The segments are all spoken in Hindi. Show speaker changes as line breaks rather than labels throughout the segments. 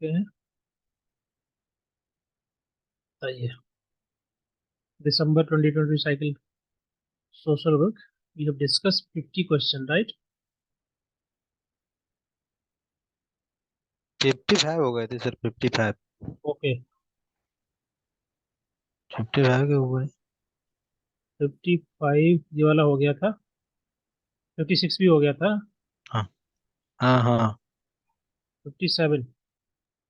देखते हैं। आइए, December 2020 cycle social work, we have discuss 50 question, right?
55 हो गए थे सर, 55।
ओके।
55 के ऊपर।
55 ये वाला हो गया था, 56 भी हो गया था।
हाँ हाँ हाँ।
57,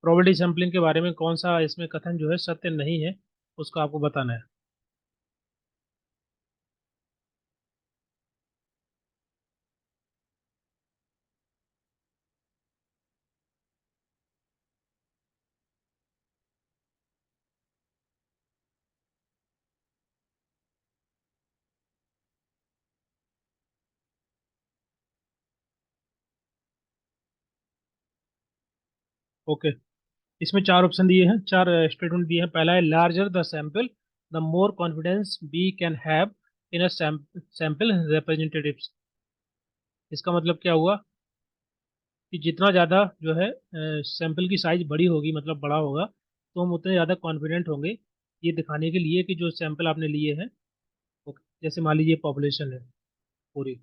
प्रोबेबिलिटी सैम्पलिंग के बारे में कौन सा इसमें कथन जो है सत्य नहीं है, उसको आपको बताना है। ओके, इसमें चार ऑप्शन दिए हैं, चार स्टेटमेंट दिए हैं। पहला है larger the sample the more confidence we can have in a sample representatives. इसका मतलब क्या हुआ कि जितना ज़्यादा जो है सैंपल की साइज बड़ी होगी, मतलब बड़ा होगा, तो हम उतने ज़्यादा कॉन्फिडेंट होंगे ये दिखाने के लिए कि जो सैंपल आपने लिए हैं, ओके, जैसे मान लीजिए पॉपुलेशन है पूरी,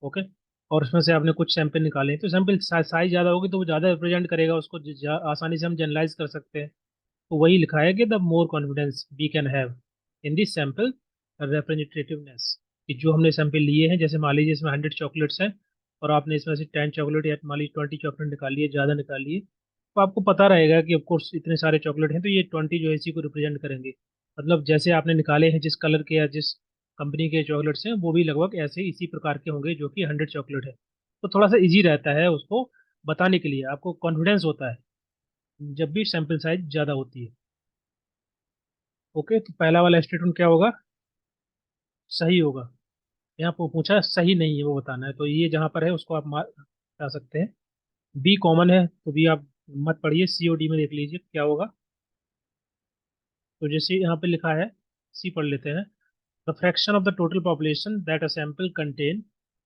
ओके, और उसमें से आपने कुछ सैंपल निकाले, तो सैंपल साइज ज़्यादा होगी तो वो ज़्यादा रिप्रेजेंट करेगा उसको, आसानी से हम जनरलाइज कर सकते हैं। तो वही लिखा है कि the more confidence we can have in this sample representativeness, कि जो हमने सैंपल लिए हैं, जैसे मान लीजिए इसमें 100 चॉकलेट्स हैं और आपने इसमें से 10 चॉकलेट या मान लीजिए 20 चॉकलेट निकाली है, ज़्यादा निकाली है, तो आपको पता रहेगा कि ऑफकोर्स इतने सारे चॉकलेट हैं तो ये 20 जो है इसी को रिप्रेजेंट करेंगे। मतलब जैसे आपने निकाले हैं जिस कलर के या जिस कंपनी के चॉकलेट्स हैं, वो भी लगभग ऐसे इसी प्रकार के होंगे जो कि 100 चॉकलेट है। तो थोड़ा सा इजी रहता है उसको बताने के लिए, आपको कॉन्फिडेंस होता है जब भी सैंपल साइज ज़्यादा होती है। ओके, तो पहला वाला स्टेटमेंट क्या होगा, सही होगा। यहाँ पर पूछा सही नहीं है वो बताना है, तो ये जहाँ पर है उसको आप मार जा सकते हैं। बी कॉमन है तो बी आप मत पढ़िए, सी और डी में देख लीजिए क्या होगा। तो जैसे यहाँ पे लिखा है, सी पढ़ लेते हैं। The fraction of the total population that a sample contain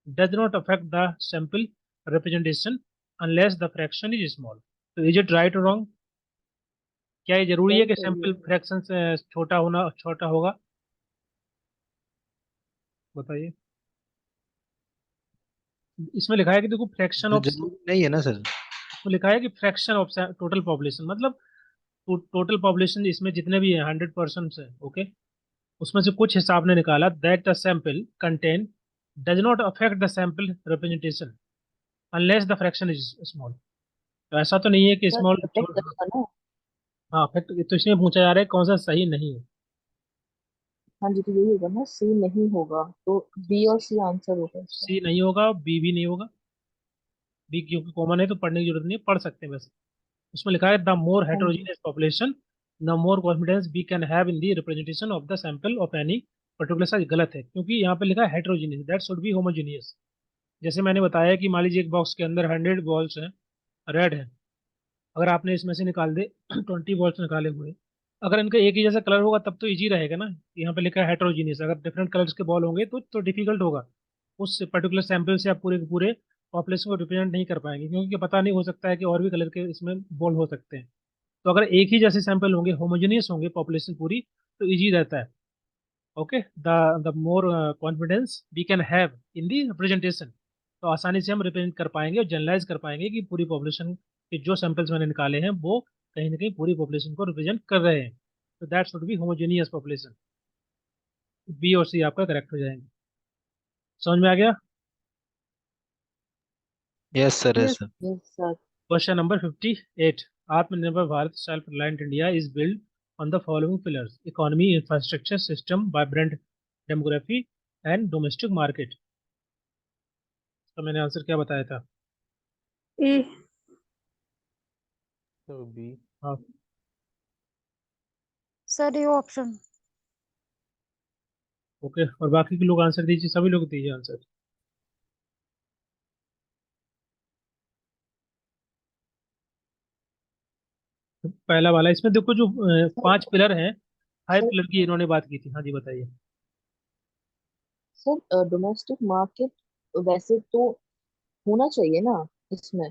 does not affect the sample representation unless the fraction is small. तो इज इट राइट और रॉन्ग? क्या ये जरूरी है
सही
कि
सही
सैंपल
है।
फ्रैक्शन से छोटा होना छोटा होगा? बताइए। इसमें लिखा है कि देखो फ्रैक्शन ऑफ,
जरूरी नहीं है ना सर।
इसमें लिखा है कि फ्रैक्शन ऑफ टोटल पॉपुलेशन, मतलब टोटल पॉपुलेशन इसमें जितने भी हैं 100% है, ओके, उसमें से कुछ हिसाब ने निकाला that the sample contain does not affect the sample representation unless the fraction is small. तो ऐसा तो नहीं है कि
सर
स्मॉल
अफेक्ट करेगा ना।
हाँ अफेक्ट, तो इसमें पूछा जा रहा है कौन सा सही नहीं है।
हाँ जी, तो यही होगा ना, सी नहीं होगा तो बी और सी आंसर होगा इसका।
सी नहीं होगा, बी भी नहीं होगा। बी क्योंकि कॉमन है तो पढ़ने की जरूरत नहीं है, पढ़ सकते हैं बस। उसमें लिखा है द मोर
हाँ जी।
Heterogeneous population the more confidence we can have in the representation of the sample of any particular size. गलत है, क्योंकि यहाँ पे लिखा है heterogeneous, that should be homogeneous. जैसे मैंने बताया कि मान लीजिए एक बॉक्स के अंदर 100 बॉल्स हैं, रेड है, अगर आपने इसमें से निकाल दे 20 बॉल्स निकाले हुए, अगर इनका एक ही जैसा कलर होगा तब तो इजी रहेगा ना। यहाँ पे लिखा है हेटेरोजीनियस, अगर डिफरेंट कलर्स के बॉल होंगे तो डिफिकल्ट होगा। उस पर्टिकुलर सैंपल से आप पूरे के पूरे पॉपुलेशन को रिप्रेजेंट नहीं कर पाएंगे, क्योंकि पता नहीं, हो सकता है कि और भी कलर के इसमें बॉल हो सकते हैं। तो अगर एक ही जैसे सैंपल होंगे, होमोजेनियस होंगे पॉपुलेशन पूरी, तो इजी रहता है। Okay, the more confidence we can have in the representation, तो आसानी से हम रिप्रेजेंट कर पाएंगे और जनरलाइज कर पाएंगे कि पूरी पॉपुलेशन के जो सैंपल्स मैंने निकाले हैं वो कहीं ना कहीं पूरी पॉपुलेशन को रिप्रेजेंट कर रहे हैं। तो that should be homogeneous population. B और सी आपका करेक्ट हो जाएंगे। समझ में आ गया?
Yes sir, yes
yes.
Sir.
Yes. Question number 58, आत्मनिर्भर Bharat self reliant India is build on the following pillars: economy, infrastructure, system, vibrant demography and domestic market. तो मैंने आंसर क्या बताया था?
ए।
तो बी।
हाँ।
सर ये ऑप्शन।
ओके, और बाकी के लोग आंसर दीजिए, सभी लोग दीजिए आंसर। तो पहला वाला, इसमें देखो जो
सर
5 पिलर हैं, 5 पिलर
सर
की इन्होंने बात की थी। हाँ जी बताइए।
सर डोमेस्टिक मार्केट वैसे तो होना चाहिए ना इसमें।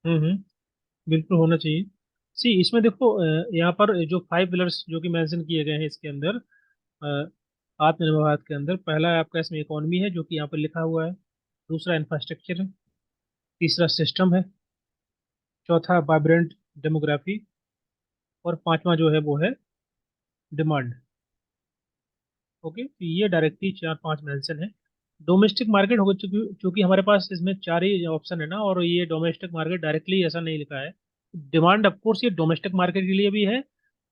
बिल्कुल होना चाहिए। सी इसमें देखो, यहाँ पर जो 5 पिलर्स जो कि मेंशन किए गए हैं इसके अंदर, अ, आत्मनिर्भर भारत के अंदर, पहला है आपका इसमें इकोनॉमी है जो कि यहाँ पर लिखा हुआ है। दूसरा इंफ्रास्ट्रक्चर है। तीसरा सिस्टम है। चौथा वाइब्रेंट डेमोग्राफी। और पांचवा जो है वो है डिमांड। ओके, तो ये डायरेक्टली चार पांच मेंशन है। डोमेस्टिक मार्केट हो चूंकि चूंकि हमारे पास इसमें चार ही ऑप्शन है ना, और ये डोमेस्टिक मार्केट डायरेक्टली ऐसा नहीं लिखा है। डिमांड ऑफ कोर्स ये डोमेस्टिक मार्केट के लिए भी है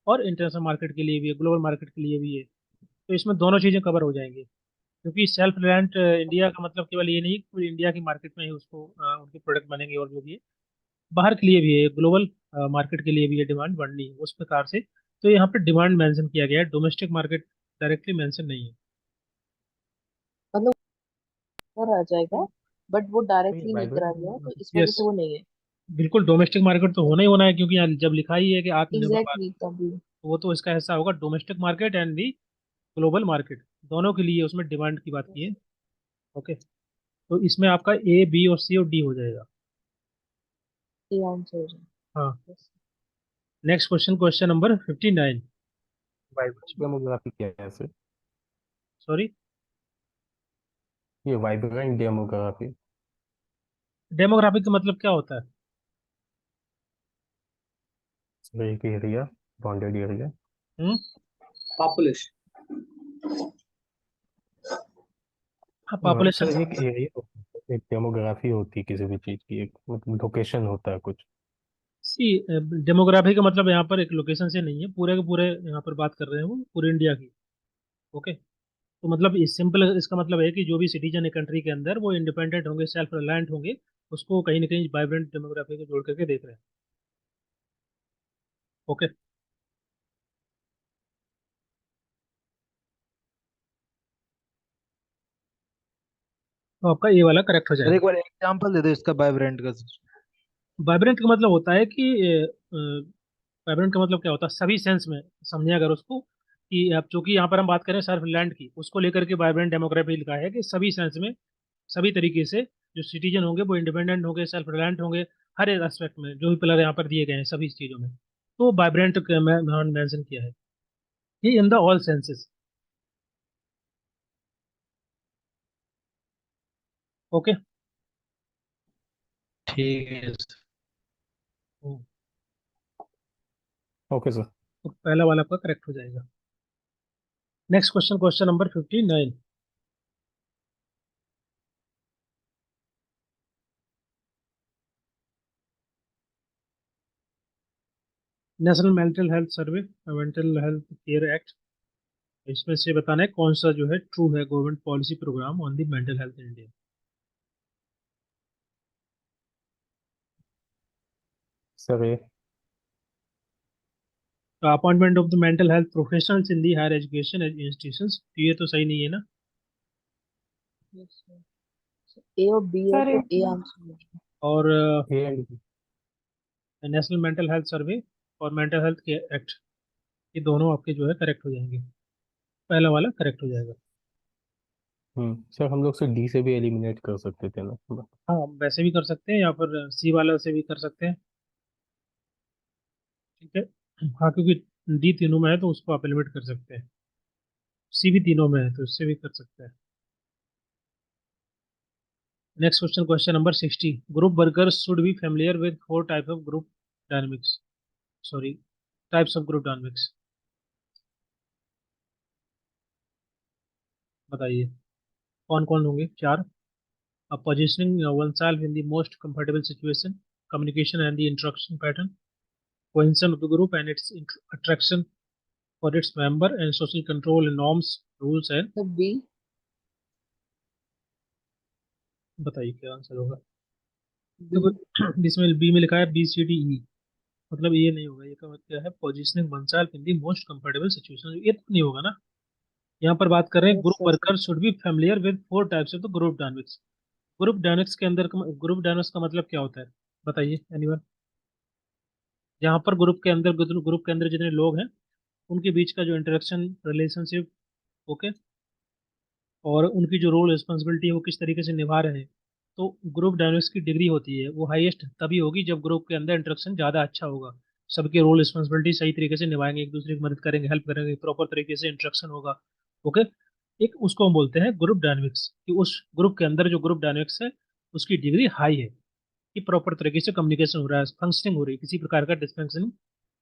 और इंटरनेशनल मार्केट के लिए भी है, ग्लोबल मार्केट के लिए भी है। तो इसमें दोनों चीजें कवर हो जाएंगी। क्योंकि सेल्फ रिलायंट इंडिया का मतलब केवल ये नहीं कि इंडिया की मार्केट में ही उसको उनके प्रोडक्ट बनेंगे, और जो भी है बाहर के लिए भी है, ग्लोबल मार्केट के लिए भी ये डिमांड बढ़नी है उस प्रकार से। तो यहाँ पे डिमांड मेंशन किया गया है, डोमेस्टिक मार्केट डायरेक्टली मेंशन नहीं है।
मतलब ऊपर आ जाएगा, बट वो
तो ये
डायरेक्टली नहीं करा गया है, तो
वाइब्रेंट
इस वजह
यस,
से वो नहीं है।
बिल्कुल डोमेस्टिक मार्केट तो होना ही होना है, क्योंकि यहाँ जब लिखा ही है कि आत्मनिर्भर भारत,
एग्जैक्टली तभी।
तो वो तो इसका हिस्सा होगा। Domestic market and the global market दोनों के लिए उसमें डिमांड की बात की है। ओके, तो इसमें आपका ए बी और सी और डी हो जाएगा।
ये आंसर
हाँ।
है।
Next question, question number 59।
Demography क्या है सर?
सॉरी,
ये वाइब्रेंट डेमोग्राफी
डेमोग्राफिक का मतलब क्या होता है?
एक एरिया, बाउंडेड एरिया।
हम्म।
Population.
हाँ, पॉपुलेशन।
सर एक एरिया, एक डेमोग्राफी होती है किसी भी चीज की, एक मतलब लोकेशन होता है कुछ।
सी डेमोग्राफी का मतलब यहाँ पर एक लोकेशन से नहीं है, पूरे के पूरे यहाँ पर बात कर रहे हैं वो पूरे इंडिया की। ओके, तो मतलब इस सिंपल इसका मतलब है कि जो भी सिटीजन है कंट्री के अंदर वो इंडिपेंडेंट होंगे, सेल्फ रिलायंट होंगे, उसको कहीं ना कहीं वाइब्रेंट डेमोग्राफी को जोड़ करके देख रहे हैं। ओके, तो आपका ये वाला करेक्ट हो
सर
जाएगा।
एक बार एग्जांपल दे दो इसका वाइब्रेंट का सर।
वाइब्रेंट का मतलब होता है कि वाइब्रेंट का मतलब क्या होता है सभी सेंस में, समझे अगर उसको, कि अब चूंकि यहाँ पर हम बात करें सर्फ लैंड की, उसको लेकर के वाइब्रेंट डेमोग्राफी लिखा है कि सभी सेंस में, सभी तरीके से जो सिटीजन होंगे वो इंडिपेंडेंट होंगे, सेल्फ रिलायंट होंगे, हर एक एस्पेक्ट में जो भी पिलर यहाँ पर दिए गए हैं सभी चीजों में। तो वाइब्रेंट मेंशन किया है, ये in the all senses. Okay.
ठीक है सर।
Okay sir.
तो पहला वाला आपका करेक्ट हो जाएगा। Next question, question number 59। National mental health survey, mental health care act, इसमें से बताना है कौन सा जो है ट्रू है government policy program on the mental health in India.
Sir ये
appointment of the mental health professionals in the higher education institutions, ये तो सही नहीं है ना।
ए और बी है,
सर
तो ए आंसर है।
और
A and
national mental health survey और मेंटल हेल्थ केयर एक्ट, ये दोनों आपके जो है करेक्ट हो जाएंगे। पहला वाला करेक्ट हो जाएगा।
सर हम लोग से डी से भी एलिमिनेट कर सकते थे ना।
हाँ, वैसे भी कर सकते हैं, या फिर सी वाला से भी कर सकते हैं। ठीक है। हाँ, क्योंकि डी तीनों में है तो उसको आप एलिमिनेट कर सकते हैं। सी भी तीनों में है तो इससे भी कर सकते हैं। Next question, question number 60। Group workers should be familiar with 4 type of group dynamics, sorry, types of group dynamics. बताइए कौन कौन होंगे चार। Positioning one self in the most comfortable situation, communication and the interaction pattern, cohesion of the group and its attraction for its member, and social control and norms, rules and।
तो बी।
बताइए क्या आंसर होगा।
बी।
देखो, इसमें बी में लिखा है बी सी डी ई, मतलब ये नहीं होगा। ये का मतलब क्या है, positioning one self in the most comfortable situation, ये तो नहीं होगा ना। यहाँ पर बात कर रहे हैं
yes
group
sir sir.
Worker should be familiar with 4 types of the group dynamics. Group dynamics के अंदर, ग्रुप डायनेमिक्स का मतलब क्या होता है? बताइए एनीवन। यहाँ पर ग्रुप के अंदर जितने लोग हैं उनके बीच का जो इंटरेक्शन, रिलेशनशिप, ओके, और उनकी जो रोल रिस्पॉन्सिबिलिटी है वो किस तरीके से निभा रहे हैं, तो ग्रुप डायनेमिक्स की डिग्री होती है वो हाईएस्ट तभी होगी जब ग्रुप के अंदर इंटरेक्शन ज़्यादा अच्छा होगा, सबके रोल रिस्पॉन्सिबिलिटी सही तरीके से निभाएंगे, एक दूसरे की मदद करेंगे, हेल्प करेंगे, प्रॉपर तरीके से इंटरेक्शन होगा। ओके, एक उसको हम बोलते हैं ग्रुप डायनेमिक्स, कि उस ग्रुप के अंदर जो ग्रुप डायनेमिक्स है उसकी डिग्री हाई है, कि प्रॉपर तरीके से कम्युनिकेशन हो रहा है, फंक्शनिंग हो रही है, किसी प्रकार का डिस्फंक्शनिंग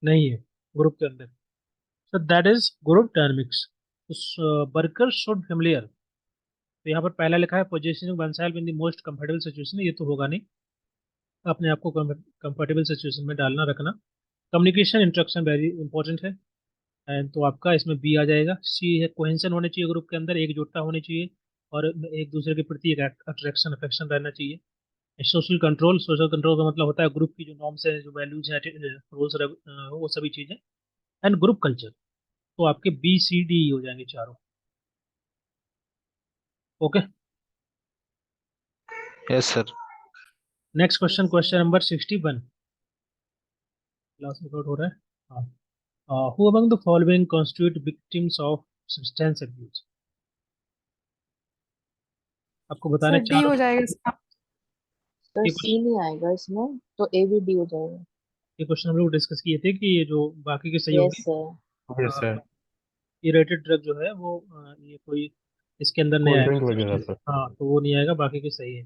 नहीं है ग्रुप के अंदर। So that is group dynamics. उस वर्कर शुड फेमिलियर, तो यहाँ पर पहला लिखा है positioning one self in the most comfortable situation, ये तो होगा नहीं, अपने आप को कंफर्टेबल सिचुएशन में डालना रखना। कम्युनिकेशन इंटरेक्शन वेरी इंपॉर्टेंट है, एंड तो आपका इसमें बी आ जाएगा। सी है कोहेंशन होने चाहिए ग्रुप के अंदर, एकजुटता होनी चाहिए और एक दूसरे के प्रति एक अट्रैक्शन अफेक्शन रहना चाहिए। सोशल कंट्रोल, सोशल कंट्रोल का मतलब होता है ग्रुप की जो नॉर्म्स है, जो वैल्यूज है, रूल्स, वो सभी चीजें। एंड ग्रुप कल्चर, तो आपके बी सी डी हो जाएंगे चारों। Okay,
Yes, sir.
Next question,
Yes,
question number 61, class record हो रहा है। हाँ, who among the following constitute victims of substance abuse, आपको बताना
सर
है
डी
चार।
हो जाएगा इसका।
सर
ये
सी नहीं आएगा इसमें, तो ए बी डी हो जाएगा।
क्वेश्चन हम लोग डिस्कस किए थे कि ये जो बाकी के सही
यस
होंगे,
सर।
Yes sir.
ये रेटेड ड्रग जो है वो ये कोई इसके अंदर नहीं
कोल्ड
आएगा
ड्रिंक वगैरह
substance।
सर।
हाँ, तो वो नहीं आएगा, बाकी के सही है।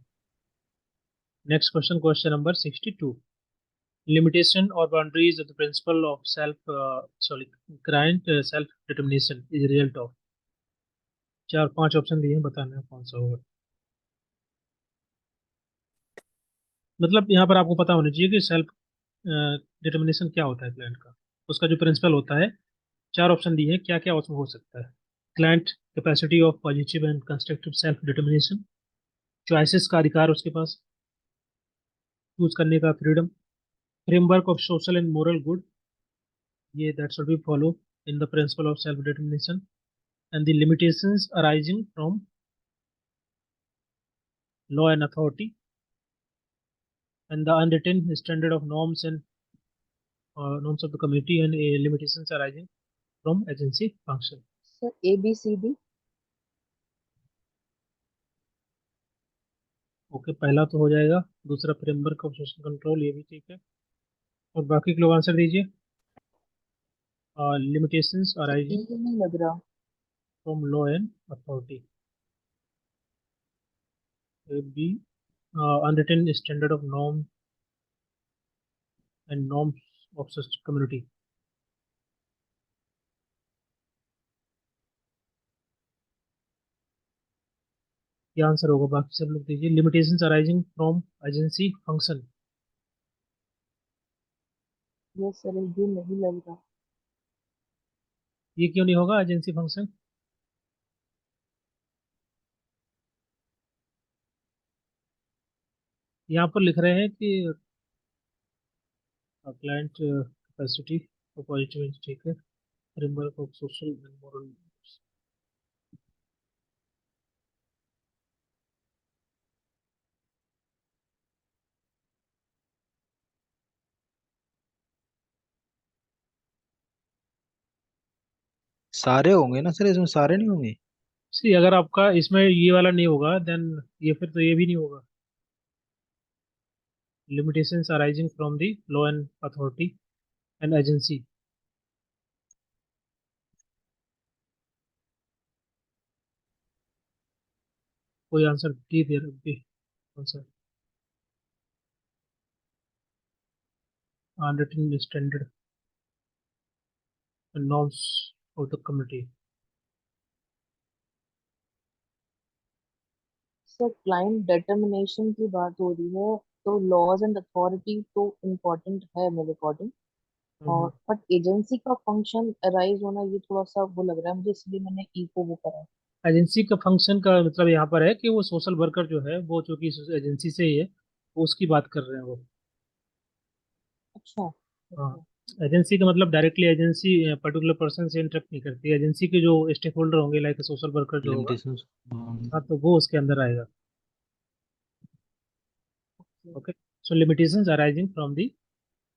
Next question, question number 62, limitation or boundaries of the principle of client self determination is result of, चार पांच ऑप्शन दिए हैं, बताना है कौन सा होगा। मतलब यहाँ पर आपको पता होना चाहिए कि सेल्फ डिटर्मिनेशन क्या होता है क्लाइंट का, उसका जो प्रिंसिपल होता है। चार ऑप्शन दिए हैं, क्या क्या उसमें हो सकता है। Client capacity of positive and constructive self determination, choices का अधिकार उसके पास, चूज करने का freedom, framework of social and moral good, ये that should be follow in the principle of self determination, and the limitations arising from law and authority, and the unwritten standard of norms and norms of the community, and limitations arising from agency function.
Sir A B C D.
Okay, पहला तो हो जाएगा, दूसरा फ्रेमवर्क ऑफ सोशल कंट्रोल, ये भी ठीक है, और बाकी के लोग आंसर दीजिए। लिमिटेशंस
सर ई
अराइजिंग
नहीं लग रहा।
From law and authority, B unwritten standard of norm and norms of such community। ये आंसर होगा, बाकी सब लोग दीजिए। Limitations arising from agency function,
yes sir A B नहीं लग रहा।
ये क्यों नहीं होगा एजेंसी फंक्शन? यहाँ पर लिख रहे हैं कि क्लाइंट कैपेसिटी और पॉजिटिव, ठीक है, framework of social and moral.
सारे होंगे ना सर, इसमें सारे नहीं होंगे।
सी अगर आपका इसमें ये वाला नहीं होगा देन ये फिर तो ये भी नहीं होगा। Limitations arising from the law and authority and agency, कोई आंसर डी दे रहे answer, unwritten standard and norms of the community.
Sir client determination की बात हो रही है, तो लॉज एंड अथॉरिटी तो इम्पोर्टेंट है मेरे अकॉर्डिंग। और बट एजेंसी का फंक्शन अराइज होना ये थोड़ा सा वो लग रहा है मुझे, इसलिए मैंने ई को वो करा।
एजेंसी का फंक्शन का मतलब यहाँ पर है कि वो सोशल वर्कर जो है वो चूंकि एजेंसी से ही है, वो उसकी बात कर रहे हैं वो।
अच्छा।
हाँ,
ओके।
एजेंसी का मतलब डायरेक्टली एजेंसी पर्टिकुलर पर्सन से इंटरेक्ट नहीं करती है, एजेंसी के जो स्टेक होल्डर होंगे लाइक सोशल वर्कर जो होगा,
लिमिटेशंस।
हाँ, तो वो उसके अंदर आएगा। Okay, so limitations arising from the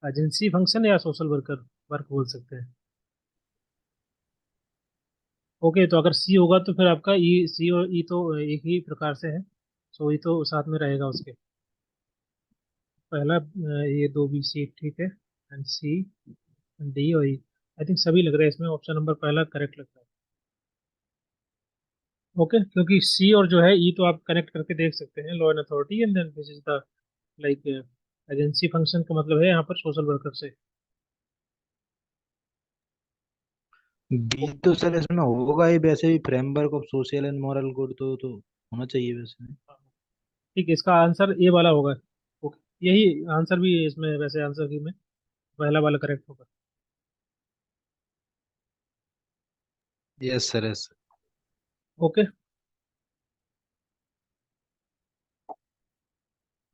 agency function या सोशल वर्कर वर्क बोल सकते हैं। ओके, तो अगर सी होगा तो फिर आपका ई, सी और ई तो एक ही प्रकार से है, सो ये तो साथ में रहेगा उसके। पहला ये दो बी सी ठीक है, एंड सी डी और ई। आई थिंक सभी लग रहा है इसमें ऑप्शन नंबर पहला करेक्ट लग रहा है। ओके, क्योंकि सी और जो है ई तो आप कनेक्ट करके देख सकते हैं, law and authority, and then this is the like agency function का मतलब है यहाँ पर सोशल वर्कर से।
बी तो सर इसमें होगा ही, वैसे भी framework of social and moral code तो होना चाहिए वैसे।
ठीक है, इसका आंसर ए वाला होगा। ओके, यही आंसर भी है इसमें, वैसे आंसर की में पहला वाला करेक्ट होगा।
Yes sir, yes.
ओके,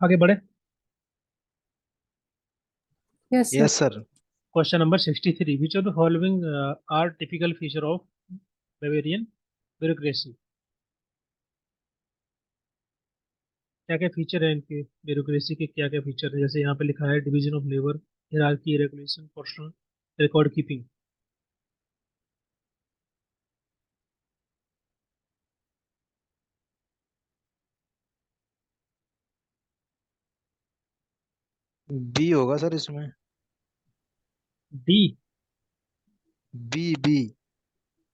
आगे बढ़े।
Yes sir.
Yes sir.
Question number 63, which of the following are typical feature of Weberian bureaucracy. क्या क्या फीचर है इनके, ब्यूरोक्रेसी के क्या क्या फीचर है, जैसे यहाँ पे लिखा है division of labour, hierarchy, regulation, personal record keeping.
B होगा सर इसमें।
D.
B B.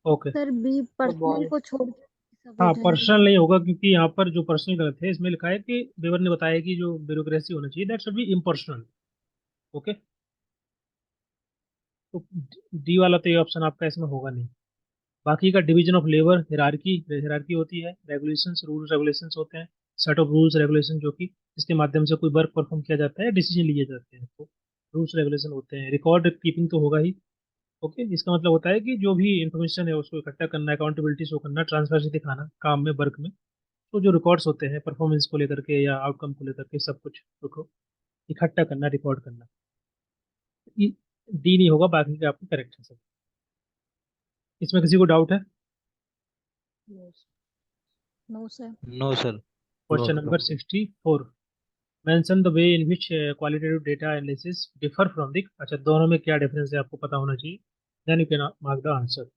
Okay.
Sir B
तो
पर्सनल
बॉल।
को छोड़ के सब
हाँ,
एजेंसी।
पर्सनल नहीं होगा, क्योंकि यहाँ पर जो पर्सनल गलत है, इसमें लिखा है कि बेवर ने बताया कि जो ब्यूरोक्रेसी होना चाहिए that should B impersonal. Okay, तो डी वाला तो ये ऑप्शन आपका इसमें होगा नहीं। बाकी का division of labour, hierarchy, hierarchy होती है, रेगुलेशंस, रूल्स रेगुलेशंस होते हैं, सेट ऑफ रूल्स रेगुलेशन जो कि जिसके माध्यम से कोई वर्क परफॉर्म किया जाता है, डिसीजन लिए जाते हैं, तो रूल्स रेगुलेशन होते हैं। रिकॉर्ड कीपिंग तो होगा ही। ओके, इसका मतलब होता है कि जो भी इंफॉर्मेशन है उसको इकट्ठा करना, अकाउंटेबिलिटी शो करना, ट्रांसपेरेंसी दिखाना काम में, वर्क में। तो जो रिकॉर्ड्स होते हैं परफॉर्मेंस को लेकर के या आउटकम को लेकर के, सब कुछ को इकट्ठा करना, रिकॉर्ड करना। डी नहीं होगा, बाकी का आपको करेक्ट है सब। इसमें किसी को डाउट है?
No sir.
No sir.
No
question
no.
Number 64, mention the way in which qualitative data analysis differ from the. अच्छा, दोनों में क्या डिफरेंस है आपको पता होना चाहिए, then you can mark the answer.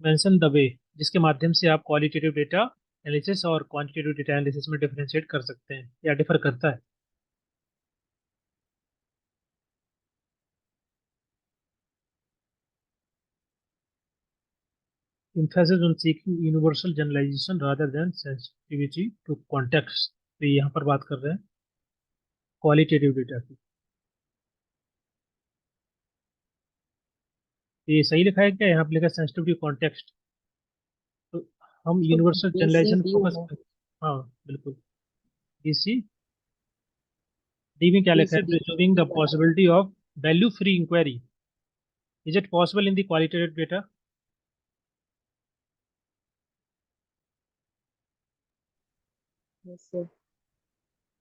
Mention the way, जिसके माध्यम से आप क्वालिटेटिव डेटा एनालिसिस और क्वांटिटेटिव डेटा एनालिसिस में डिफरेंशिएट कर सकते हैं या डिफर करता है। emphasis on seeking universal generalization rather than sensitivity to context। तो यहाँ पर बात कर रहे हैं क्वालिटेटिव डेटा की। तो ये सही लिखा है क्या? यहाँ पे लिखा है सेंसिटिविटी कॉन्टेक्स्ट। तो हम
तो
universal
B C
generalization
D
focus.
होना।
हाँ, बिल्कुल। डीसी डी में क्या
बी
लिखा है?
C D
presuming the possibility of value free inquiry, is it possible in the qualitative data?
Yes sir.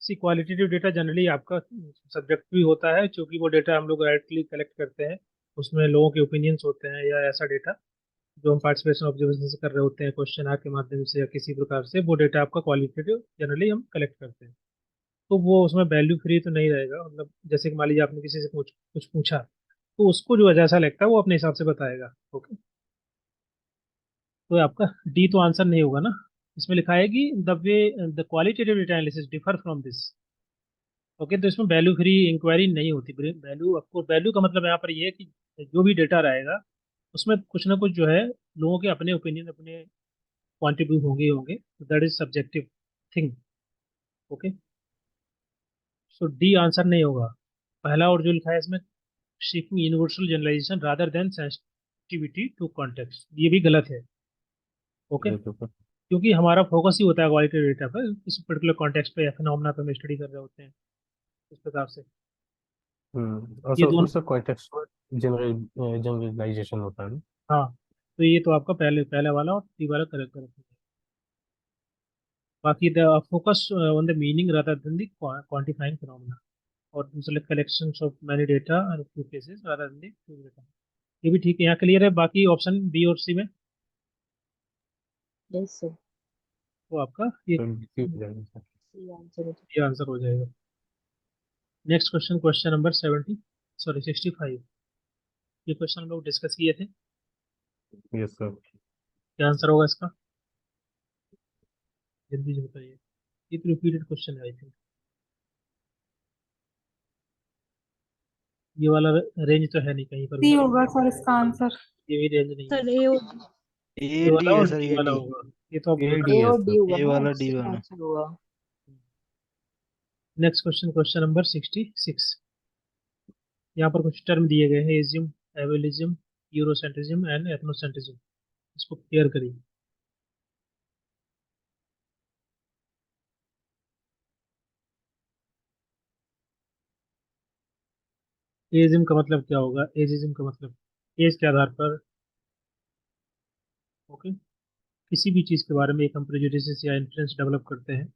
C, qualitative data generally आपका सब्जेक्ट भी होता है, क्योंकि वो डेटा हम लोग डायरेक्टली कलेक्ट करते हैं, उसमें लोगों के ओपिनियंस होते हैं या ऐसा डेटा जो हम पार्टिसिपेशन ऑब्जर्वेशन से कर रहे होते हैं, क्वेश्चन आर के माध्यम से या किसी प्रकार से, वो डेटा आपका क्वालिटेटिव जनरली हम कलेक्ट करते हैं। तो वो उसमें वैल्यू फ्री तो नहीं रहेगा, मतलब जैसे कि मान लीजिए आपने किसी से कुछ कुछ पूछा, तो उसको जो जैसा लगता है वो अपने हिसाब से बताएगा। ओके, तो आपका डी तो आंसर नहीं होगा ना। इसमें लिखा है कि the way the qualitative data analysis differ from this. Okay, तो इसमें वैल्यू फ्री इंक्वायरी नहीं होती। वैल्यू, आपको वैल्यू का मतलब यहाँ पर ये है कि जो भी डेटा रहेगा उसमें कुछ ना कुछ जो है लोगों के अपने ओपिनियन, अपने पॉइंट ऑफ व्यू होंगे ही होंगे, that is subjective thing. Okay, so D answer नहीं होगा। पहला और जो लिखा है इसमें seeking universal generalization rather than sensitivity to context, ये भी गलत है। ओके,
देखो तो।
क्योंकि हमारा फोकस ही होता है क्वालिटी डेटा पर, किसी पर्टिकुलर कॉन्टेक्स्ट पे या फिनोमेना पे हम स्टडी कर रहे होते हैं, इस प्रकार से।
और
ये
सर उसमें
दोनों।
सर कॉन्टेक्स्ट जनरलाइजेशन होता है ना।
हाँ, तो ये तो आपका पहला वाला और डी वाला करेक्ट करेक्ट है। बाकी the focus on the meaning rather than the quantifying phenomena, और दूसरे collections of many data and few cases rather than the data. ये भी ठीक है, यहाँ क्लियर है। बाकी ऑप्शन बी और सी में
यस सर।
तो आपका ये
तो BC हो जाएगा सर।
सी आंसर है।
ये आंसर हो जाएगा। Next question, question number 65। ये क्वेश्चन हम लोग डिस्कस किए थे।
Yes sir.
क्या आंसर होगा इसका? जल्दी से बताइए। ये तो रिपीटेड क्वेश्चन है आई थिंक। ये वाला रेंज तो है नहीं कहीं पर
सी
भी,
होगा सर इसका आंसर।
ये भी रेंज नहीं है।
सर ए
ये
ए
वाला
डी है
और
सर,
डी
ए
वाला
डी।
होगा, ये तो आप
ए
बता।
डी
ए
है
और
सर।
डी होगा
ए
ना,
वाला, डी
सेम
वाला।
आंसर होगा।
Next question, question number 66। यहाँ पर कुछ टर्म दिए गए हैं, एजियम, एबेलिज्म, यूरोसेंट्रिज्म एंड एथनोसेंट्रिज्म। इसको क्लियर करिए। एजिज्म का मतलब क्या होगा? एजिज्म का मतलब एज के आधार पर, ओके, किसी भी चीज के बारे में एक हम प्रेजुडिस या इन्फ्लुएंस डेवलप करते हैं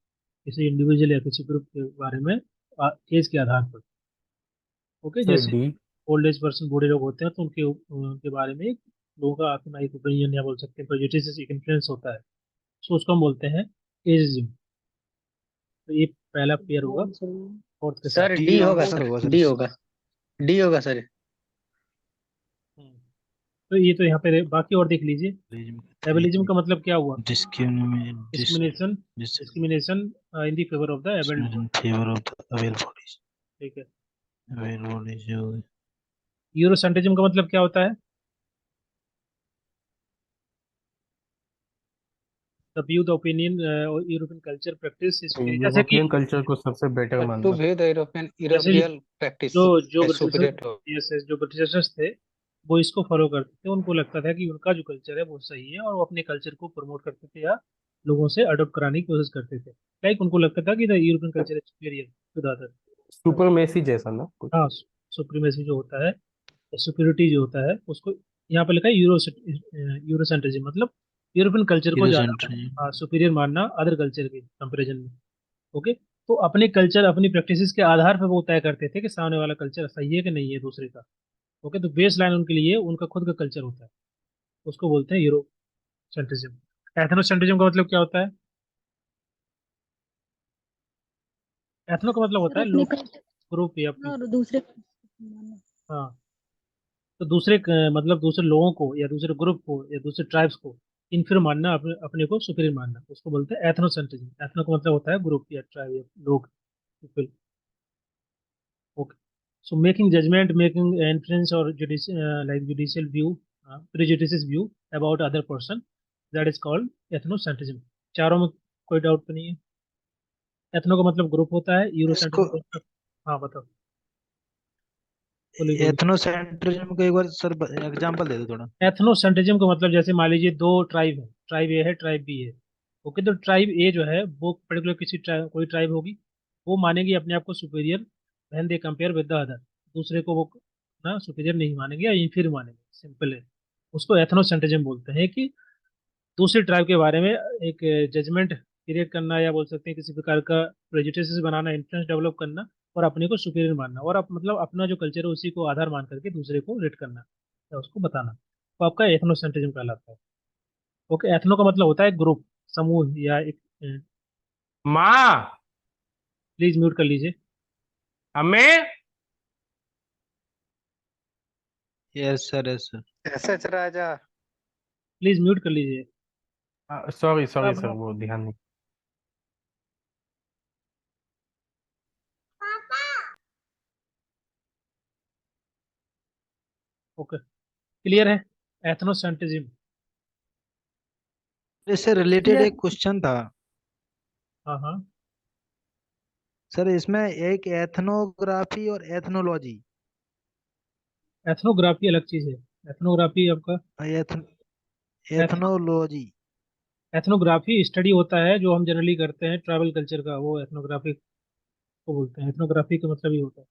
किसी इंडिविजुअल या किसी ग्रुप के बारे में एज के आधार पर। ओके,
सर
जैसे
डी।
ओल्ड एज पर्सन, बूढ़े लोग होते हैं तो उनके बारे में लोगों का अपना एक ओपिनियन या बोल सकते हैं प्रेजुडिस, एक इन्फ्लुएंस होता है, सो उसको हम बोलते हैं एजिज्म। तो ये पहला पेयर होगा
आंसर
फोर्थ के साथ।
सर
डी
डी होगा
आंसर
सर,
होगा सर
डी
इसका।
होगा, डी होगा सर।
हम्म, तो ये तो यहाँ पे बाकी और देख लीजिए। एबलिज्म का मतलब क्या हुआ?
Discrimination,
discrimination, discrimination in the favour of the abled body.
Favour of the avail bodies.
ठीक है।
Avail bodies.
यूरोसेंट्रिज्म का मतलब क्या होता है? The view, the opinion, European culture practice, जैसे कि
यूरोपियन कल्चर को सबसे बेटर
टू
मानना।
व्यू द यूरोपियन
जैसे
यूरोपियन प्रैक्टिस
जो जो
as
Britishers,
superior to.
Yes yes, जो ब्रिटिशर्स थे वो इसको फॉलो करते थे। उनको लगता था कि उनका जो कल्चर है वो सही है, और वो अपने कल्चर को प्रमोट करते थे या लोगों से अडॉप्ट कराने की कोशिश करते थे। लाइक उनको लगता था कि the European culture is superior to the other.
Supremacy जैसा ना कुछ।
हाँ, सुप्रीमेसी जो होता है, सुपीरियोरिटी जो होता है, उसको यहाँ पे लिखा है यूरोसेंट्रिज्म, मतलब यूरोपियन कल्चर को ज्यादा
यूरोसेंट्रिज्म।
सुपीरियर मानना अदर कल्चर के कंपेरिजन में। ओके, तो अपने कल्चर, अपनी प्रैक्टिसेस के आधार पर वो तय करते थे कि सामने वाला कल्चर सही है कि नहीं है दूसरे का। ओके, तो बेस लाइन उनके लिए उनका खुद का कल्चर होता है, उसको बोलते हैं यूरोसेंट्रिज्म। एथनोसेंट्रिज्म का मतलब क्या होता है? एथनो का मतलब होता
सर
है
अपने
लोग, ग्रुप या
कल्चर और
पीपल।
दूसरे
हाँ, तो दूसरे मतलब दूसरे लोगों को या दूसरे ग्रुप को या दूसरे ट्राइब्स को इन्फीरियर मानना, अपने अपने को सुपीरियर मानना, उसको बोलते हैं एथनोसेंट्रिज्म। एथनो का मतलब होता है ग्रुप या ट्राइब या लोग, people. Okay, so making judgment, making inference or like judicial view, prejudices view about other person, that is called ethnocentrism। चारों में कोई डाउट तो नहीं है? एथनो का मतलब ग्रुप होता है,
इसको
यूरोसेंट्रिज्म का मतलब, हाँ बताओ, बोलिए बोलिए।
एथनोसेंट्रिज्म का एक बार सर एग्जांपल दे दो थोड़ा।
एथनोसेंट्रिज्म का मतलब जैसे मान लीजिए दो ट्राइब है, ट्राइब ए है, ट्राइब बी है। ओके, तो ट्राइब ए जो है वो पर्टिकुलर किसी कोई ट्राइब होगी, वो मानेगी अपने आप को superior when they compare with the other. दूसरे को वो ना सुपीरियर नहीं मानेंगे या इंफीरियर मानेंगे, सिंपल है। उसको एथनोसेंट्रिज्म बोलते हैं कि दूसरी ट्राइब के बारे में एक जजमेंट क्रिएट करना, या बोल सकते हैं किसी प्रकार का प्रेजुडिस बनाना, इन्फ्लुएंस डेवलप करना, और अपने को सुपीरियर मानना, और मतलब अपना जो कल्चर है उसी को आधार मान करके दूसरे को रेट करना या उसको बताना, तो आपका एथनोसेंट्रिज्म कहलाता है। ओके, एथनो का मतलब होता है ग्रुप, समूह या एक।
माँ।
प्लीज म्यूट कर लीजिए।
हमें।
Yes sir, yes sir.
SH Raja.
Please mute कर लीजिए।
सॉरी सॉरी
अब
सर, वो ध्यान नहीं।
ओके, क्लियर है एथनोसेंट्रिज्म?
इससे रिलेटेड
यस
एक क्वेश्चन था
हाँ हाँ।
सर, इसमें एक एथनोग्राफी और एथनोलॉजी।
एथनोग्राफी अलग चीज है। एथनोग्राफी आपका, एथनो
एथनोलॉजी।
एथनोग्राफी स्टडी होता है जो हम जनरली करते हैं ट्राइबल कल्चर का, वो एथनोग्राफी को बोलते हैं। एथनोग्राफी का मतलब ही होता है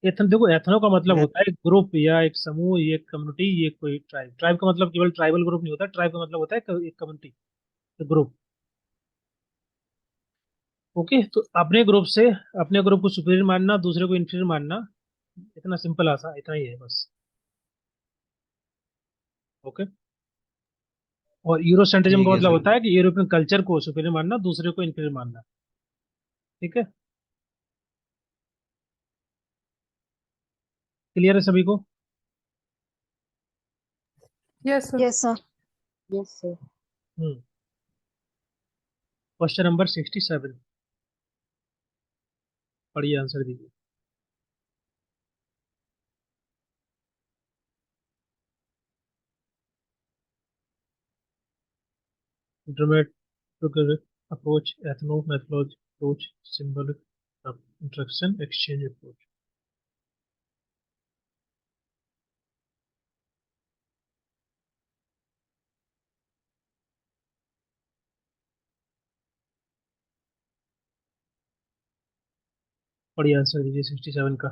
एथन, देखो एथनो का मतलब होता है ग्रुप या एक समूह, ये कम्युनिटी, ये कोई ट्राइब। ट्राइब का मतलब केवल ट्राइबल ग्रुप नहीं होता, ट्राइब का मतलब होता है एक कम्युनिटी, ग्रुप। ओके, तो अपने ग्रुप से अपने ग्रुप को सुपीरियर मानना, दूसरे को इंफीरियर मानना, इतना सिंपल आसा, इतना ही है बस। ओके, और यूरोसेंट्रिज्म
ठीक
का
है
मतलब
सर।
होता है कि यूरोपियन कल्चर को सुपीरियर मानना, दूसरे को इंफीरियर मानना। ठीक है, क्लियर है सभी को?
Yes sir.
Yes sir.
Yes sir.
Question number 67। पढ़िए आंसर दीजिए। Dramatic approach, ethno methodology approach, symbolic interaction, exchange approach. पढ़िए आंसर दीजिए 67 का।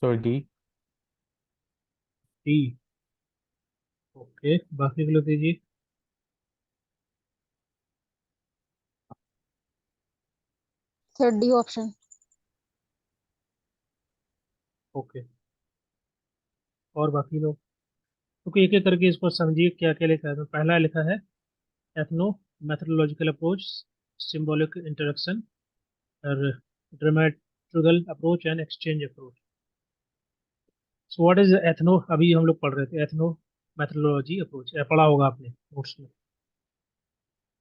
सो डी।
डी। ओके, बाकी के लोग दीजिए।
Third D option.
ओके, और बाकी लोग? क्योंकि एक एक करके इसको समझिए क्या क्या लिखा है। तो पहला लिखा है ethno methodological approach, symbolic interaction और dramaturgical approach and exchange approach. So what is ethno? अभी हम लोग पढ़ रहे थे एथनो मैथोलॉजी अप्रोच, पढ़ा होगा आपने नोट्स में।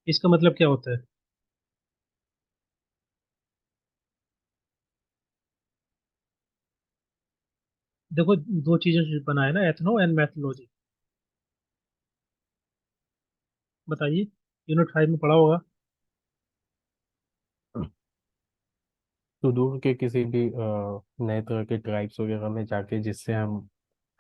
इसका मतलब क्या होता है? देखो, दो चीजें जो बना है ना, एथनो एंड मैथोलॉजी। बताइए, यूनिट 5 में पढ़ा होगा।
सुदूर के किसी भी नए तरह के ट्राइब्स वगैरह में जाके जिससे हम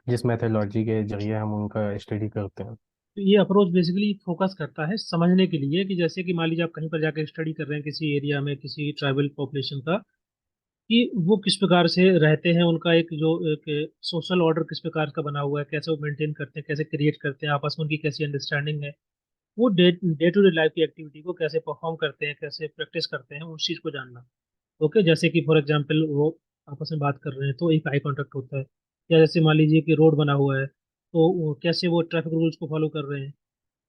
जिस मेथोलॉजी के जरिए हम उनका स्टडी करते हैं।
तो ये अप्रोच बेसिकली फोकस करता है समझने के लिए कि जैसे कि मान लीजिए आप कहीं पर जाकर स्टडी कर रहे हैं किसी एरिया में किसी ट्राइबल पॉपुलेशन का, कि वो किस प्रकार से रहते हैं, उनका एक जो एक सोशल ऑर्डर किस प्रकार का बना हुआ है, कैसे वो मेंटेन करते हैं, कैसे क्रिएट करते हैं, आपस में उनकी कैसी अंडरस्टैंडिंग है, वो डे टू डे लाइफ की एक्टिविटी को कैसे परफॉर्म करते हैं, कैसे प्रैक्टिस करते हैं, उस चीज़ को जानना। ओके, जैसे कि फॉर एग्जांपल वो आपस में बात कर रहे हैं तो एक आई कांटेक्ट होता है। या जैसे मान लीजिए कि रोड बना हुआ है तो कैसे वो ट्रैफिक रूल्स को फॉलो कर रहे हैं।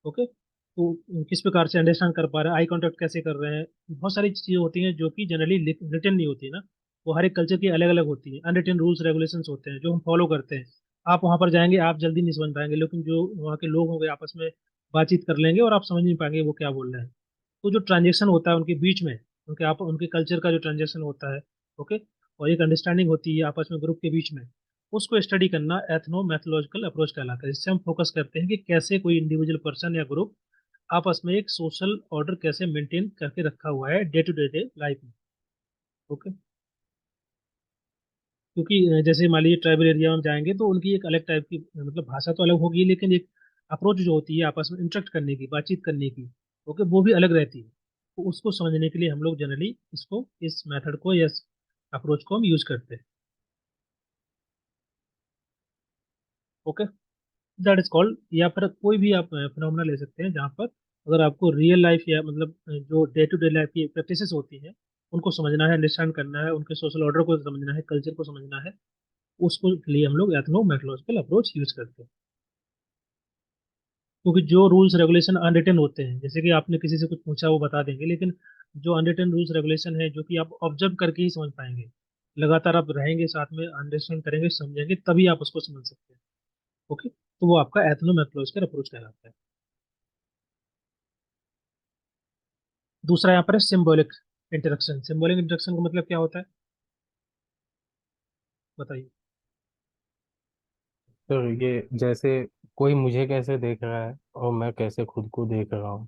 ओके, तो किस प्रकार से अंडरस्टैंड कर पा रहे हैं, आई कांटेक्ट कैसे कर रहे हैं। बहुत सारी चीज़ें होती हैं जो कि जनरली रिटन नहीं होती ना, वो हर एक कल्चर की अलग अलग होती है। अनरिटन रूल्स रेगुलेशंस होते हैं जो हम फॉलो करते हैं। आप वहाँ पर जाएंगे, आप जल्दी नहीं समझ पाएंगे, लेकिन जो वहाँ के लोग होंगे आपस में बातचीत कर लेंगे और आप समझ नहीं पाएंगे वो क्या बोल रहे हैं। तो जो ट्रांजेक्शन होता है उनके बीच में, उनके कल्चर का जो ट्रांजेक्शन होता है, ओके, और एक अंडरस्टैंडिंग होती है आपस में ग्रुप के बीच में, उसको स्टडी करना एथनो मैथोलॉजिकल अप्रोच कहलाता है। जिससे हम फोकस करते हैं कि कैसे कोई इंडिविजुअल पर्सन या ग्रुप आपस में एक सोशल ऑर्डर कैसे मेंटेन करके रखा हुआ है डे टू डे लाइफ में। ओके, क्योंकि जैसे मान लीजिए ट्राइबल एरिया में जाएंगे तो उनकी एक अलग टाइप की मतलब भाषा तो अलग होगी, लेकिन एक अप्रोच जो होती है आपस में इंटरेक्ट करने की, बातचीत करने की, ओके, वो भी अलग रहती है। तो उसको समझने के लिए हम लोग जनरली इसको, इस मेथड को या अप्रोच को हम यूज करते हैं। ओके, दैट इज कॉल्ड, या फिर कोई भी आप फिनोमेना ले सकते हैं जहाँ पर अगर आपको रियल लाइफ या मतलब जो डे टू डे लाइफ की प्रैक्टिसेस होती हैं उनको समझना है, अंडरस्टैंड करना है, उनके सोशल ऑर्डर को समझना है, कल्चर को समझना है, उसको लिए हम लोग एथनो मैथोलॉजिकल अप्रोच यूज करते हैं। क्योंकि जो रूल्स रेगुलेशन अनरिटन होते हैं, जैसे कि आपने किसी से कुछ पूछा वो बता देंगे, लेकिन जो अनरिटन रूल्स रेगुलेशन है जो कि आप ऑब्जर्व करके ही समझ पाएंगे, लगातार आप रहेंगे साथ में, अंडरस्टैंड करेंगे, समझेंगे, तभी आप उसको समझ सकते हैं। ओके, तो वो आपका एथनो मैथोलॉजिकल अप्रोच कहलाता है। दूसरा यहाँ पर है सिंबॉलिक इंटरेक्शन। सिंबॉलिक इंटरेक्शन का मतलब क्या होता है, बताइए।
तो ये जैसे कोई मुझे कैसे देख रहा है और मैं कैसे खुद को देख रहा हूँ।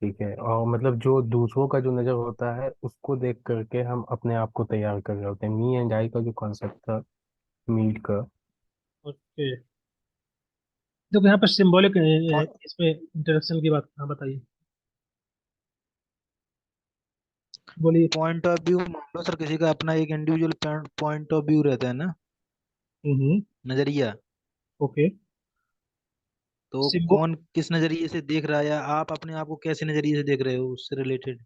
ठीक है, और मतलब जो दूसरों का जो नजर होता है उसको देख करके हम अपने आप को तैयार कर रहे होते हैं। मी एंड आई का जो कॉन्सेप्ट था मीट का।
ओके, देखो यहाँ पर सिंबॉलिक
पॉइंट
इसमें इंटरेक्शन की बात, हाँ बताइए, बोलिए।
पॉइंट ऑफ व्यू मान लो सर, किसी का अपना एक इंडिविजुअल पॉइंट ऑफ व्यू रहता है ना,
हम्म।
नजरिया।
ओके,
तो
सिंबो
कौन किस नजरिए से देख रहा है, या आप अपने आप को कैसे नजरिए से देख रहे हो, उससे रिलेटेड।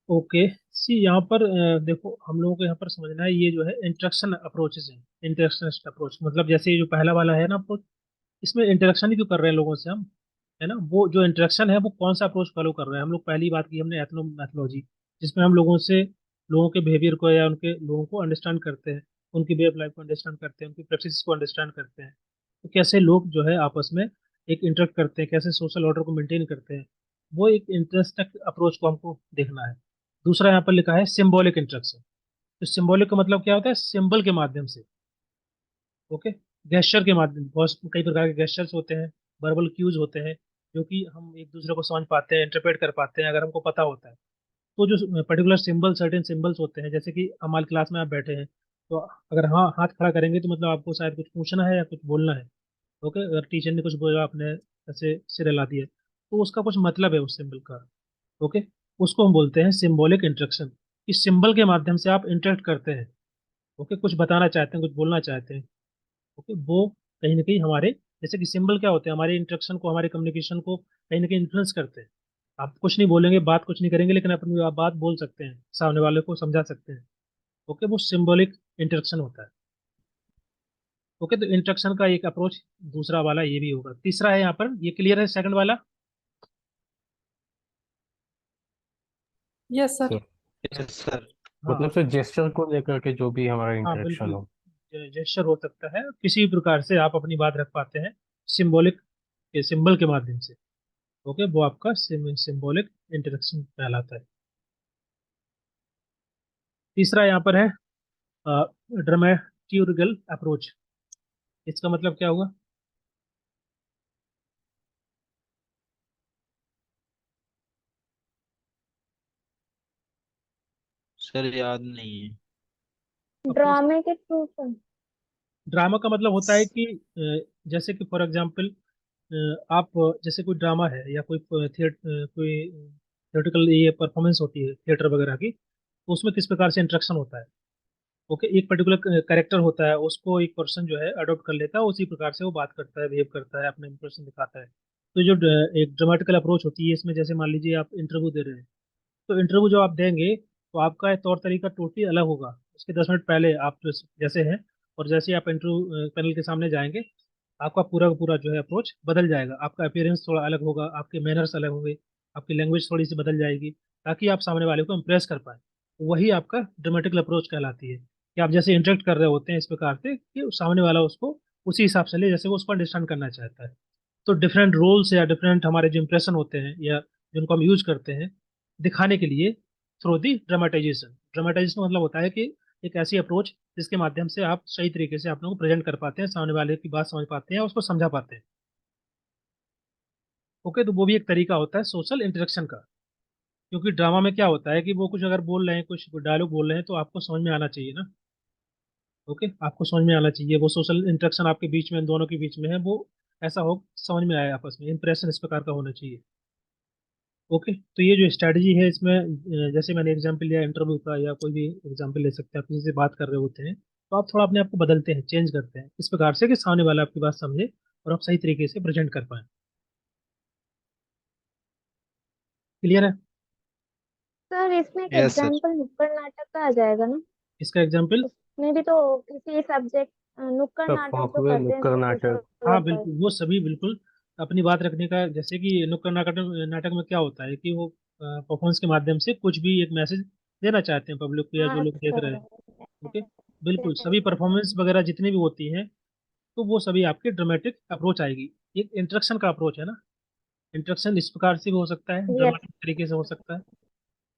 ओके, सी यहाँ पर देखो, हम लोगों को यहाँ पर समझना है ये जो है इंटरेक्शन अप्रोचेस है। इंटरेक्शन अप्रोच मतलब जैसे ये जो पहला वाला है ना अप्रोच, इसमें इंटरेक्शन ही क्यों कर रहे हैं लोगों से हम, है ना। वो जो इंटरेक्शन है वो कौन सा अप्रोच फॉलो कर रहे हैं, हम लोग पहली बात की हमने एथनो मैथोलॉजी, जिसमें हम लोगों के बिहेवियर को या उनके लोगों को अंडरस्टैंड करते हैं, उनकी वे ऑफ लाइफ को अंडरस्टैंड करते हैं, उनकी प्रैक्टिस को अंडरस्टैंड करते हैं, तो कैसे लोग जो है आपस में एक इंटरेक्ट करते हैं, कैसे सोशल ऑर्डर को मेंटेन करते हैं, वो एक इंटरेक्ट अप्रोच को हमको देखना है। दूसरा यहाँ पर लिखा है सिंबॉलिक इंटरेक्शन। तो सिंबॉलिक का मतलब क्या होता है? सिंबल के माध्यम से। ओके, गेस्चर के माध्यम, बहुत कई प्रकार के गेस्चर्स होते हैं, वर्बल क्यूज होते हैं, जो कि हम एक दूसरे को समझ पाते हैं, इंटरप्रेट कर पाते हैं अगर हमको पता होता है। तो जो पर्टिकुलर सिंबल, सर्टेन सिंबल्स होते हैं, जैसे कि हमारी क्लास में आप बैठे हैं, तो अगर हाँ हाथ खड़ा करेंगे तो मतलब आपको शायद कुछ पूछना है या कुछ बोलना है। ओके, अगर टीचर ने कुछ बोला, आपने ऐसे सिर हिला दिया, तो उसका कुछ मतलब है उस सिंबल का। ओके, उसको हम बोलते हैं सिंबॉलिक इंटरेक्शन। इस सिंबल के माध्यम से आप इंटरेक्ट करते हैं। ओके, कुछ बताना चाहते हैं, कुछ बोलना चाहते हैं। ओके, वो कहीं ना कहीं हमारे, जैसे कि सिंबल क्या होते हैं, हमारे इंटरेक्शन को, हमारे कम्युनिकेशन को कहीं ना कहीं इन्फ्लुएंस करते हैं। आप कुछ नहीं बोलेंगे, बात कुछ नहीं करेंगे, लेकिन अपनी आप बात बोल सकते हैं, सामने वाले को समझा सकते हैं। ओके, वो सिंबॉलिक इंटरेक्शन होता है। ओके, तो इंटरेक्शन का एक अप्रोच दूसरा वाला ये भी होगा। तीसरा है यहाँ पर, ये क्लियर है सेकंड वाला?
Yes sir.
Sir
yes sir.
हाँ
मतलब सर जेस्चर को लेकर के जो भी हमारा
हाँ
इंटरेक्शन
बिल्कुल,
हो।
जेस्चर हो सकता है, किसी भी प्रकार से आप अपनी बात रख पाते हैं सिंबॉलिक, सिंबल के माध्यम से। ओके, वो आपका सिंबॉलिक इंटरेक्शन कहलाता है। तीसरा यहाँ पर है ड्रामेट्यूरिकल अप्रोच। इसका मतलब क्या हुआ?
सर याद नहीं है।
अप्रोच,
ड्रामे के थ्रू सर।
ड्रामा का मतलब होता है कि जैसे कि फॉर एग्जांपल, आप जैसे कोई ड्रामा है या कोई कोई थिएट्रिकल ये परफॉर्मेंस होती है थिएटर वगैरह की, तो उसमें किस प्रकार से इंटरेक्शन होता है। ओके, एक पर्टिकुलर कैरेक्टर होता है, उसको एक पर्सन जो है अडॉप्ट कर लेता है, उसी प्रकार से वो बात करता है, बिहेव करता है, अपना इंप्रेशन दिखाता है। तो जो एक ड्रामेटिकल अप्रोच होती है, इसमें जैसे मान लीजिए आप इंटरव्यू दे रहे हैं, तो इंटरव्यू जो आप देंगे, तो आपका तौर तरीका टोटली अलग होगा। उसके 10 मिनट पहले आप जैसे हैं, और जैसे ही आप इंटरव्यू पैनल के सामने जाएंगे, आपका पूरा का पूरा जो है अप्रोच बदल जाएगा। आपका अपीयरेंस थोड़ा अलग होगा, आपके मैनर्स अलग होंगे, आपकी लैंग्वेज थोड़ी सी बदल जाएगी, ताकि आप सामने वाले को इम्प्रेस कर पाए। वही आपका ड्रामेटिकल अप्रोच कहलाती है, कि आप जैसे इंटरेक्ट कर रहे होते हैं इस प्रकार से कि सामने वाला उसको उसी हिसाब से ले, जैसे वो उसको अंडरस्टैंड करना चाहता है। तो डिफरेंट रोल्स या डिफरेंट हमारे जो इंप्रेशन होते हैं या जिनको हम यूज करते हैं दिखाने के लिए, थ्रू दी ड्रामेटाइजेशन। ड्रामेटाइजेशन मतलब होता है कि एक ऐसी अप्रोच जिसके माध्यम से आप सही तरीके से अपने को प्रेजेंट कर पाते हैं, सामने वाले की बात समझ पाते हैं, उसको समझा पाते हैं। ओके, तो वो भी एक तरीका होता है सोशल इंटरेक्शन का। क्योंकि ड्रामा में क्या होता है कि वो कुछ अगर बोल रहे हैं, कुछ डायलॉग बोल रहे हैं, तो आपको समझ में आना चाहिए ना। ओके, आपको समझ में आना चाहिए, वो सोशल इंटरेक्शन आपके बीच में, इन दोनों के बीच में है, वो ऐसा हो समझ में आए, आपस में इंप्रेशन इस प्रकार का होना चाहिए। ओके, तो ये जो स्ट्रैटेजी है इसमें, जैसे मैंने एग्जांपल लिया इंटरव्यू का, या कोई भी एग्जांपल ले सकते हैं, आप किसी से बात कर रहे होते हैं, तो आप थोड़ा अपने आप को बदलते हैं, चेंज करते हैं इस प्रकार से कि सामने वाला आपकी बात समझे और आप सही तरीके से प्रेजेंट कर पाए। क्लियर है?
सर इसमें एक
यस सर।
एग्जाम्पल नुक्कड़ नाटक का आ जाएगा ना?
इसका एग्जाम्पल?
उसमें भी तो किसी सब्जेक्ट, नुक्कड़
सर
नाटक जो
फॉकवे
करते हैं
नुक्कड़
सोशल
नाटक।
हाँ
वर्कर।
बिल्कुल, वो सभी बिल्कुल अपनी बात रखने का, जैसे कि नुक्कड़ नाटक, नाटक में क्या होता है कि वो परफॉर्मेंस के माध्यम से कुछ भी एक मैसेज देना चाहते हैं पब्लिक को या जो
हाँ
लोग देख रहे हैं।
सर।
ओके, बिल्कुल सभी परफॉर्मेंस वगैरह जितनी भी होती हैं, तो वो सभी आपकी ड्रामेटिक अप्रोच आएगी। एक इंटरेक्शन का अप्रोच है ना। इंटरेक्शन इस प्रकार से भी हो सकता है,
यस।
ड्रामेटिक तरीके से हो सकता है।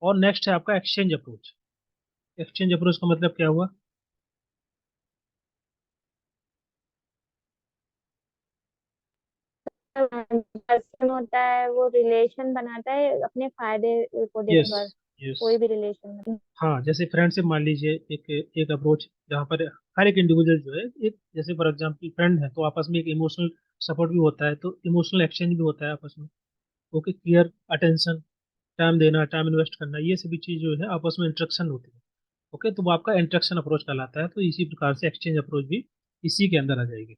और नेक्स्ट है आपका एक्सचेंज अप्रोच। एक्सचेंज अप्रोच का मतलब क्या हुआ?
पर्सन होता है, वो रिलेशन बनाता है अपने फायदे को
यस,
देखकर।
यस।
कोई भी रिलेशन।
हाँ, जैसे फ्रेंडशिप मान लीजिए, एक एक अप्रोच जहाँ पर हर एक इंडिविजुअल जो है, एक जैसे फॉर एग्जांपल फ्रेंड है, तो आपस में एक इमोशनल सपोर्ट भी होता है, तो इमोशनल एक्सचेंज भी होता है आपस में। ओके, केयर, अटेंशन, टाइम देना, टाइम इन्वेस्ट करना, ये सभी चीज जो है आपस में इंटरेक्शन होती है। ओके, तो वो आपका इंटरेक्शन अप्रोच कहलाता है। तो इसी प्रकार से एक्सचेंज अप्रोच भी इसी के अंदर आ जाएगी।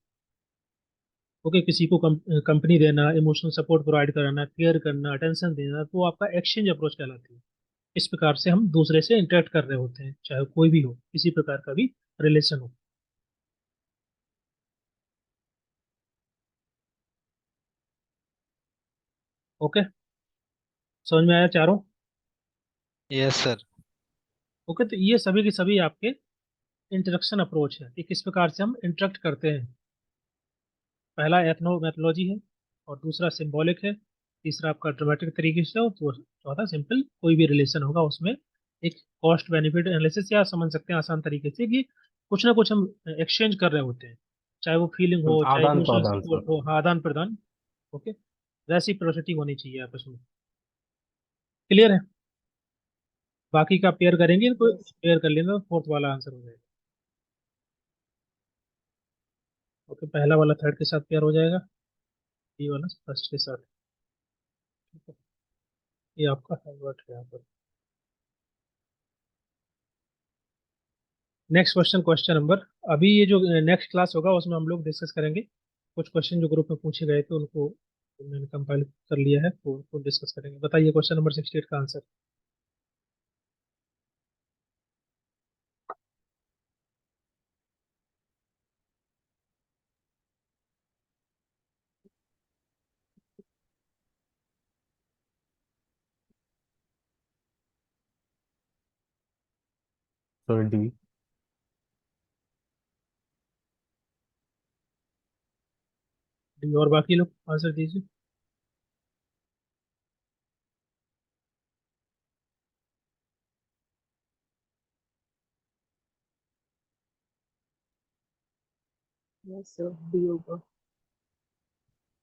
ओके, किसी को कंपनी देना, इमोशनल सपोर्ट प्रोवाइड कराना, केयर करना, अटेंशन देना, तो वो आपका एक्सचेंज अप्रोच कहलाती है। इस प्रकार से हम दूसरे से इंटरेक्ट कर रहे होते हैं, चाहे कोई भी हो, किसी प्रकार का भी रिलेशन हो। ओके, समझ में आया चारों?
Yes sir.
ओके, तो ये सभी के सभी आपके इंटरेक्शन अप्रोच है, कि किस प्रकार से हम इंटरेक्ट करते हैं। पहला एथनोमेथोलॉजी है, और दूसरा सिंबॉलिक है, तीसरा आपका ड्रामेटिक तरीके से, और चौथा सिंपल कोई भी रिलेशन होगा उसमें एक कॉस्ट बेनिफिट एनालिसिस, या समझ सकते हैं आसान तरीके से कि कुछ ना कुछ हम एक्सचेंज कर रहे होते हैं, चाहे वो फीलिंग हो, चाहे
आदान
इमोशनल
प्रदान
सपोर्ट
सर।
हो, हाँ, आदान प्रदान। ओके, रेसिप्रोसिटी होनी चाहिए आपस में। क्लियर है? बाकी का पेयर करेंगे तो
यस।
पेयर कर लेना, फोर्थ वाला आंसर हो जाएगा। ओके, पहला वाला थर्ड के साथ पेयर हो जाएगा, बी वाला फर्स्ट के साथ। ठीक है, ये आपका वर्ड है यहाँ पर। नेक्स्ट क्वेश्चन, क्वेश्चन नंबर, अभी ये जो नेक्स्ट क्लास होगा उसमें हम लोग डिस्कस करेंगे कुछ क्वेश्चन जो ग्रुप में पूछे गए थे, उनको मैंने कंपाइल कर लिया है, तो उनको डिस्कस करेंगे। बताइए क्वेश्चन नंबर 68 का आंसर।
Sir D.
और बाकी लोग आंसर दीजिए।
यस सर, डी होगा।